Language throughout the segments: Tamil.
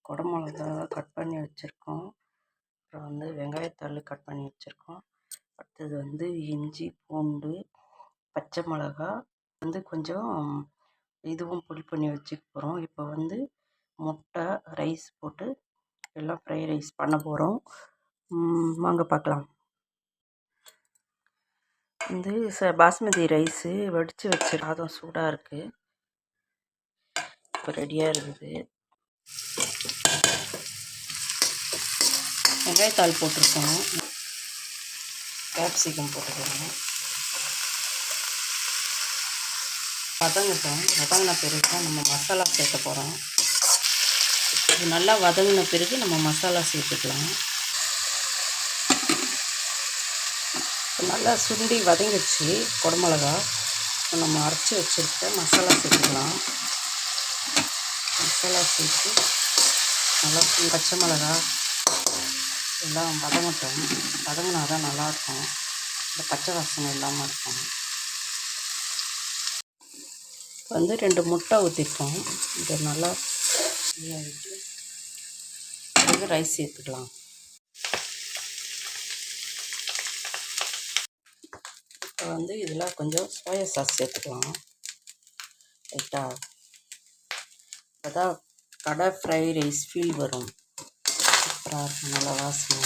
குடமிளகா கட் பண்ணி வச்சுருக்கோம். அப்புறம் வந்து வெங்காயத்தாள் கட் பண்ணி வச்சுருக்கோம். அடுத்தது வந்து இஞ்சி, பூண்டு, பச்சை மிளகா வந்து கொஞ்சம் இதுவும் பொடி பண்ணி வச்சுக்க போகிறோம். இப்போ வந்து முட்டை, ரைஸ் போட்டு எல்லாம் ஃப்ரைட் ரைஸ் பண்ண போகிறோம். வாங்க பார்க்கலாம். வந்து பாஸ்மதி ரைஸு வடித்து வச்சு சாதம் சூடாக இருக்குது. இப்போ ரெடியாக இருக்குது. வெங்காயத்தாள் போட்டிருக்கோம். கேப்சிகம் போட்டுக்கணும். வதங்கின பிறகு தான் நம்ம மசாலா சேர்க்க போகிறோம். இது நல்லா வதங்கின பிறகு நம்ம மசாலா சேர்த்துக்கலாம். நல்லா சுண்டி வதங்கிடுச்சு குடமிளகா. நம்ம அரைச்சி வச்சுருக்க மசாலா சேர்த்துக்கலாம். மசாலா சேர்த்து நல்லா பச்சை மிளகா எல்லாம் வதங்கட்டும். வதங்கினா தான் நல்லாயிருக்கும். இந்த பச்சை வாசனை இல்லாமல் இருக்கும். இப்போ வந்து 2 முட்டை ஊற்றிருக்கோம். இதை நல்லா விட்டு பிறகு ரைஸ் சேர்த்துக்கலாம். இப்போ வந்து இதில் கொஞ்சம் சோயா சாஸ் சேர்த்துக்கலாம் லைட்டாக. இப்போ தான் கடை ஃப்ரைட் ரைஸ் ஃபீல் வரும். சூப்பராக இருக்கும். நல்லா வாசனை.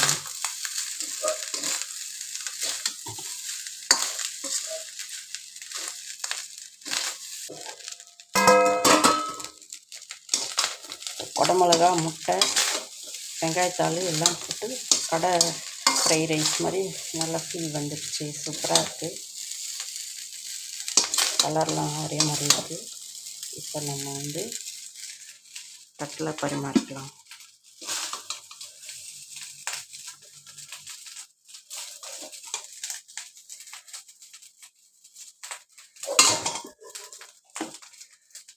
குடமிளகா, முட்டை, வெங்காயத்தாள் எல்லாம் போட்டு கடை ஃப்ரைட் ரைஸ் மாதிரி நல்லா ஃபீல் வந்துடுச்சு. சூப்பராக இருக்குது. கலர்லாம் ஒரே மாதிரி இருக்குது. இப்போ நம்ம வந்து தட்டில் பரிமாறிக்கலாம்.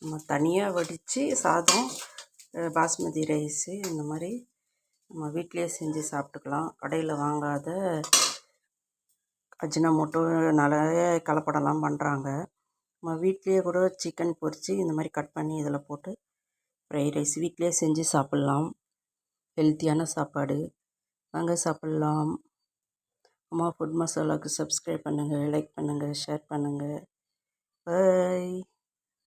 நம்ம தனியாக வடித்து சாதம், பாஸ்மதி ரைஸு இந்த மாதிரி நம்ம வீட்டிலே செஞ்சு சாப்பிட்டுக்கலாம். கடையில் வாங்காத அஜினமோட்டோ நிறைய கலப்படம்லாம் பண்ணுறாங்க. நம்ம வீட்லேயே கூட சிக்கன் பொரித்து இந்த மாதிரி கட் பண்ணி இதில் போட்டு ஃப்ரைட் ரைஸ் வீட்டிலே செஞ்சு சாப்பிட்லாம். ஹெல்த்தியான சாப்பாடு. வாங்க சாப்பிட்லாம். அம்மா ஃபுட் மசாலாவுக்கு சப்ஸ்கிரைப் பண்ணுங்கள், லைக் பண்ணுங்கள், ஷேர் பண்ணுங்கள். பை.